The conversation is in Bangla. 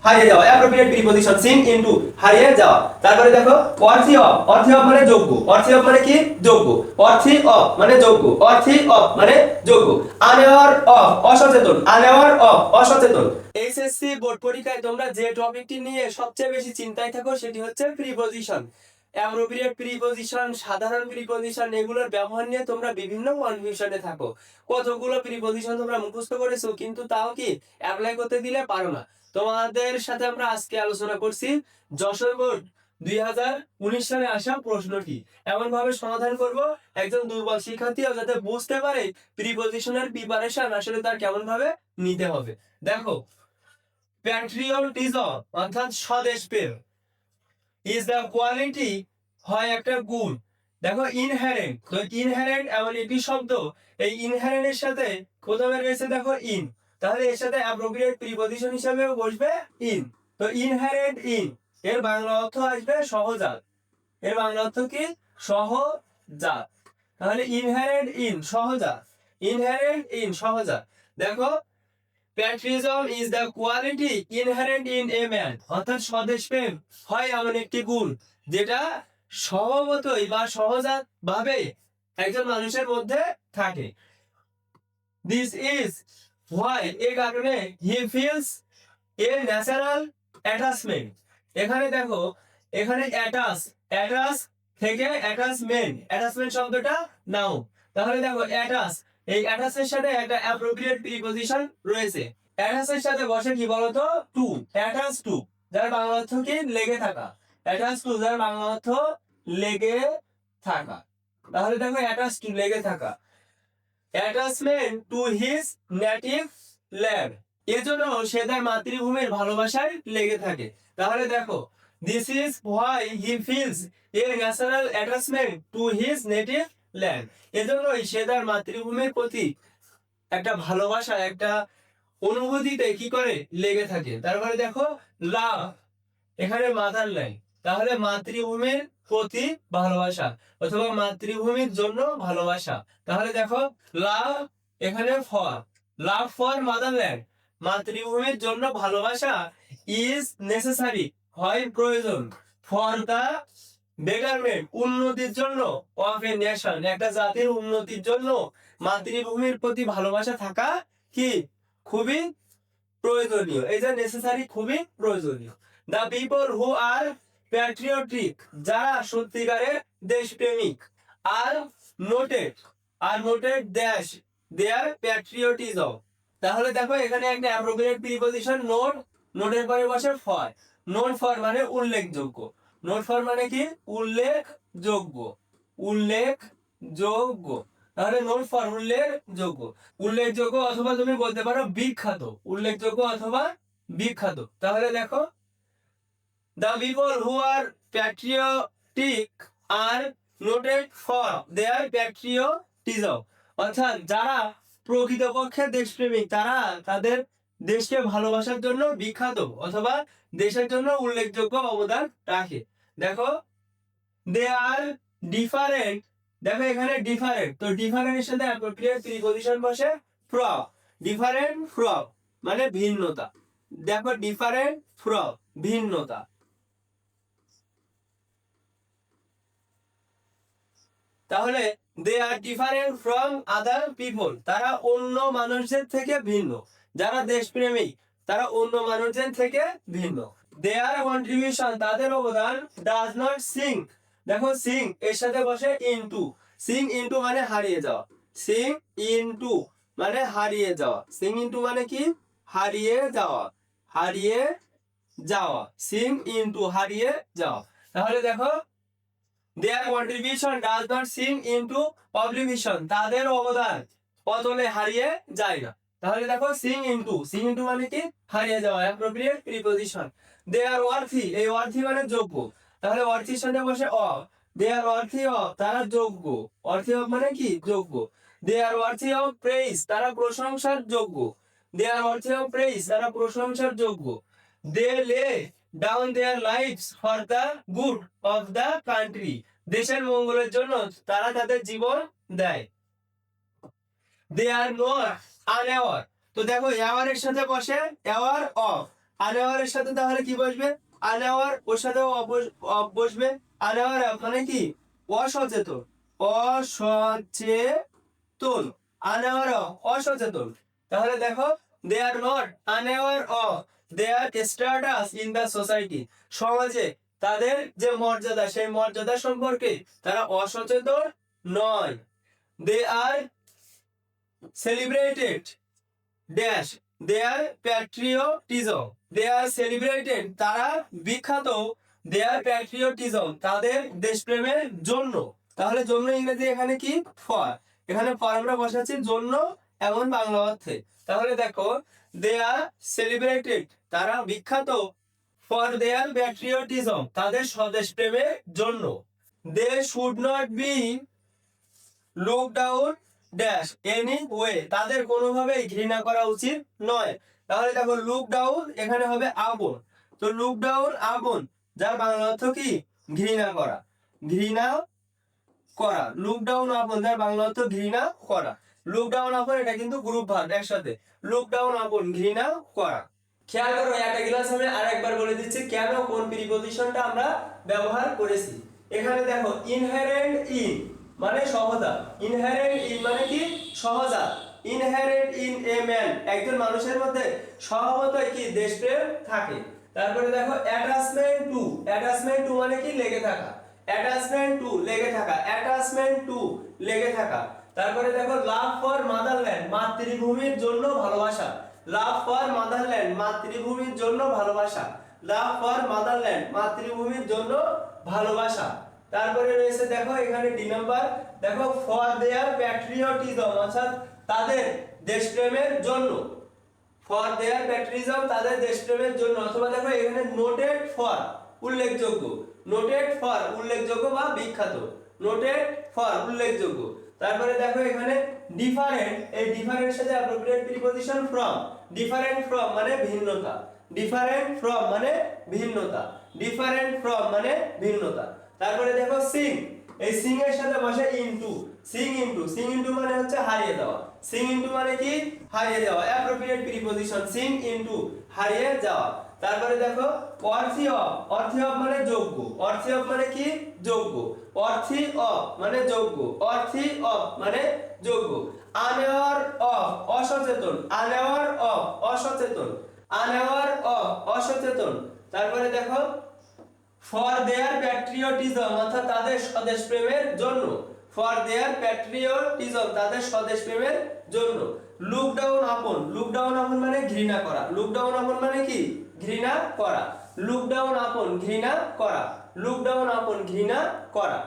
হারিয়ে যাওয়া, অ্যাপ্রোপ্রিয়েট প্রিপজিশন সিং ইনটু হারিয়ে যাওয়া। তারপরে দেখো অর্থি অফ, অর্থি অফ মানে যোগ্য, অর্থি অফ মানে কি যোগ্য, অর্থি অফ মানে যোগ্য, অর্থি অফ মানে যোগ্য। আনএওয়ার অফ অসচেতন, আনএওয়ার অফ অসচেতন। এইচএসসি বোর্ড পরীক্ষায় তোমরা যে টপিকটি নিয়ে সবচেয়ে বেশি চিন্তায় থাকো সেটি হচ্ছে প্রিপজিশন। অ্যাপ্রোপ্রিয়েট প্রিপজিশন, সাধারণ প্রিপজিশন, এগুলোর ব্যবহার নিয়ে তোমরা বিভিন্ন কনফিউশনে থাকো। কতগুলো প্রিপজিশন তোমরা মুখস্থ করেছো কিন্তু তাও কি অ্যাপ্লাই করতে দিলে পারো না। তোমাদের সাথে আমরা আজকে আলোচনা করছি যশোর বোর্ড 2019 সালে আসা প্রশ্নটি এমন ভাবে সমাধান করব একজন দুর্বল শিক্ষার্থীও যাতে বুঝতে পারে প্রিপজিশনের প্রিপারেশন আসলে তার কেমন ভাবে নিতে হবে। দেখো, প্যাট্রিয়টিজম অর্থাৎ স্বদেশ প্রেম ইজ দ্য কোয়ালিটি হয় একটা গুণ। দেখো ইনহেরেন্ট, তো ইনহেরেন্ট এমন একটি শব্দ, এই ইনহেরেন্টের সাথে প্রথমে রয়েছে দেখো ইন, তাহলে এর সাথে অ্যাপ্রোপ্রিয়েট প্রিপজিশন হিসেবে বসবে ইন। তো ইনহেরেন্ট ইন এর বাংলা অর্থ আসবে সহজাত, এর বাংলা অর্থ কি সহজাত। তাহলে ইনহেরেন্ট ইন সহজাত, ইনহেরেন্ট ইন সহজাত। দেখো patriotism is the quality inherent in a man, অর্থাৎ স্বদেশ প্রেম হয় এমন একটি গুণ যেটা স্বভাবতই বা সহজাত ভাবে একজন মানুষের মধ্যে থাকে। দিস ইজ হোয়াই, এই কারণে he feels a natural attachment. এখানে দেখো, এখানে অ্যাটাচ, অ্যাটাচ থেকে অ্যাটাচমেন্ট, অ্যাটাচমেন্ট শব্দটা নাও। তাহলে দেখো অ্যাটাচ, এই অ্যাটাচের সাথে একটা অ্যাপ্রোপ্রিয়েট প্রিপজিশন রয়েছে। অ্যাটাচের সাথে বসে কি বলতো টু, অ্যাটাচ টু, যার বাংলা অর্থ কি লেগে থাকা, অ্যাটাচ টু যার বাংলা অর্থ লেগে থাকা। তাহলে দেখো অ্যাটাচ টু লেগে থাকা, attachment to his native land, এজন্য সে তার মাতৃভূমির ভালোবাসায় লেগে থাকে। তাহলে দেখো this is why he feels a natural attachment to his native land, এজন্যই সে তার মাতৃভূমির প্রতি একটা ভালোবাসা, একটা অনুভূতিতে কি করে লেগে থাকে। তারপরে দেখো লাভ, এখানে মাদার ল্যান্ড, তাহলে মাতৃভূমির প্রতি ভালোবাসা অথবা মাতৃভূমির জন্য ভালোবাসা। তাহলে দেখো লাভ, এখানে ফর, লাভ ফর মাদারল্যান্ড, মাতৃভূমির জন্য ভালোবাসা ইজ নেসেসারি হয় প্রয়োজন, ফর দা বেটারমেন্ট উন্নতির জন্য, অফ এ নেশন একটা জাতির উন্নতির জন্য মাতৃভূমির প্রতি ভালোবাসা থাকা কি খুবই প্রয়োজনীয়। এই যে নেসেসারি খুবই প্রয়োজনীয়। The people who are patriotic, যারা সত্যিকারের দেশপ্রেমিক, আর নোটেড, আর নোটেড দেশ দেয়ার প্যাট্রিয়টিজম। তাহলে দেখো এখানে একটা অ্যাপ্রোপ্রিয়েট প্রিপজিশন নোট, নোটের পরে বসে ফর, নোট ফর মানে উল্লেখযোগ্য, নোট ফর মানে কি উল্লেখযোগ্য, উল্লেখযোগ্য। তাহলে নোট ফর উল্লেখযোগ্য, উল্লেখযোগ্য অথবা তুমি বলতে পারো বিখ্যাত, উল্লেখযোগ্য অথবা বিখ্যাত। তাহলে দেখো the people who are patriotic are noted for their patriotism, অর্থাৎ যারা প্রকৃতপক্ষে দেশপ্রেমিক তারা তাদের দেশকে ভালোবাসার জন্য বিখ্যাত অথবা দেশের জন্য উল্লেখযোগ্য অবদান রাখে। দেখো দে আর ডিফারেন্ট, দেখো এখানে ডিফারেন্ট, তো ডিফারেন্টের সাথে অ্যাপ্রোপ্রিয়েট প্রিপজিশন বসে ফ্রম, ডিফারেন্ট ফ্রম মানে ভিন্নতা। দেখো ডিফারেন্ট ফ্রম ভিন্নতা। তাহলে দে আর ডিফারেন্ট ফ্রম আদার পিপল, তারা অন্য মানুষদের থেকে ভিন্ন, যারা দেশপ্রেমিক তারা অন্য মানুষদের থেকে ভিন্ন। দেয়ার কন্ট্রিবিউশন তাদের অবদান ডাজ নট সিং, দেখো সিং এর সাথে বসে ইনটু, সিং ইনটু মানে হারিয়ে যাওয়া, সিং ইনটু মানে হারিয়ে যাওয়া, সিং ইনটু মানে কি হারিয়ে যাওয়া, হারিয়ে যাওয়া, সিং ইনটু হারিয়ে যাওয়া। তাহলে দেখো their contribution does not sink into oblivion, তাদের অবদান পতনে হারিয়ে যায় না। তাহলে দেখো sink into, sink into মানে কি হারিয়ে যাওয়া, appropriate preposition। they are worthy, এই worthy মানে যোগ্য, তাহলে worthy এর সাথে বসে of, they are worthy of তারা যোগ্য, worthy of মানে কি যোগ্য। they are worthy of praise, তারা প্রশংসার যোগ্য, they are worthy of praise তারা প্রশংসার যোগ্য। they lay down their lives for the good of the country, দেশের মঙ্গলের জন্য তারা তাদের জীবন দেয়। they are not unaware, তো দেখো অ্যাওয়ার এর সাথে বসে অ্যাওয়ার অফ, আনঅ্যাওয়ার এর সাথে তাহলে কি বসবে? আনঅ্যাওয়ার ওর সাথে বসবে। আনঅ্যাওয়ার মানে কি? অসচেতন। অসচেতন। আনঅ্যাওয়ার অসচেতন। তাহলে দেখো, they are not unaware of their status in the society. সমাজে তাদের যে মর্যাদা, সেই মর্যাদা সম্পর্কে তারা অসচেতন নয়। দে আর সেলিব্রেটেড ড্যাশ দেয়ার প্যাট্রিয়টিজম। দে আর সেলিব্রেটেড তারা বিখ্যাত, দেয়ার প্যাট্রিয়টিজম তাদের দেশপ্রেমের জন্য। তাহলে জন্য ইংরেজি এখানে কি? ফর। এখানে ফর আমরা বসাচ্ছি জন্য এমন বাংলা অর্থে। তাহলে দেখো, দে আর সেলিব্রেটেড তারা বিখ্যাত, ফর দেয়ার প্যাট্রিয়টিজম তাদের স্বদেশ প্রেমের জন্য। They should not be look down dash any way তাদের কোনোভাবেই ঘৃণা করা উচিত নয়। তাহলে দেখো, লুক ডাউন এখানে হবে আপন। তো লুক ডাউন আপন, যার বাংলা অর্থ কি? ঘৃণা করা। ঘৃণা করা। লুক ডাউন আপন, যার বাংলা অর্থ ঘৃণা করা। লুক ডাউন আপন এটা কিন্তু গ্রুপ ভার্ব একসাথে। লুক ডাউন আপন, ঘৃণা করা। খেয়াল করো, একটা ক্লাস আমি আরেকবার বলে দিচ্ছি কেন কোন প্রিপজিশনটা আমরা ব্যবহার করেছি। এখানে দেখো, ইনহেরেন্ট ইন মানে সহজাত। ইনহেরেন্ট ইন মানে কি? সহজাত। ইনহেরেন্ট ইন এ ম্যান একজন মানুষের মধ্যে স্বভাবতই কি? দেশপ্রেম থাকে। তারপরে দেখো, অ্যাটাচমেন্ট টু। অ্যাটাচমেন্ট টু মানে কি? লেগে থাকা। অ্যাটাচমেন্ট টু লেগে থাকা। অ্যাটাচমেন্ট টু লেগে থাকা। তারপরে দেখো, লাভ ফর মাদারল্যান্ড মাতৃভূমির জন্য ভালোবাসা। লাভ ফর মাদারল্যান্ড মাতৃভূমির জন্য ভালোবাসা। লাভ ফর মাদারল্যান্ড মাতৃভূমির জন্য ভালোবাসা। তারপরে রয়েছে দেখো এখানে ডি নাম্বার, দেখো ফর দেয়ার প্যাট্রিয়টিজম অর্থাৎ তাদের দেশপ্রেমের জন্য। ফর দেয়ার প্যাট্রিয়টিজম তাদের দেশপ্রেমের জন্য। অথবা দেখো এখানে নোটেড ফর উল্লেখযোগ্য। নোটেড ফর উল্লেখযোগ্য বা বিখ্যাত। নোটেড ফর উল্লেখযোগ্য। তারপরে দেখো এখানে ডিফারেন্ট, এই ডিফারেন্ট সাথে appropriate preposition from. Different from মানে ভিন্নতা। ডিফারেন্ট ফ্রম মানে ভিন্নতা। ডিফারেন্ট ফ্রম মানে ভিন্নতা। তারপরে দেখো সিং, এই সিং এর সাথে বসে into. Singh into. Singh into মানে হচ্ছে হারিয়ে যাওয়া। সিং ইনটু মানে কি? হারিয়ে যাওয়া। অ্যাপ্রোপ্রিয়েট প্রিপজিশন সিং ইনটু, হারিয়ে যাওয়া। তারপরে দেখো অর্থি অফ। অর্থি অফ মানে যোগ্য। অর্থি অফ মানে কি? যোগ্য। অর্থি অফ মানে যোগ্য। অর্থি অফ মানে যোগ্য। আনঅ্যাওয়ার অফ অসচেতন। আনঅ্যাওয়ার অফ অসচেতন। আনঅ্যাওয়ার অফ অসচেতন। তারপরে দেখো, ফর দেয়ার প্যাট্রিয়টিজম অর্থাৎ তাদের স্বদেশ প্রেমের জন্য। ফর দেয়ার প্যাট্রিয়টিজম তাদের স্বদেশ প্রেমের জন্য। Look down upon. Look down upon মানে ঘৃণা করা। লুক ডাউন আপন মানে কি? ঘৃণা করা। লুক ডাউন আপন ঘৃণা করা। লুক ডাউন আপন ঘৃণা করা।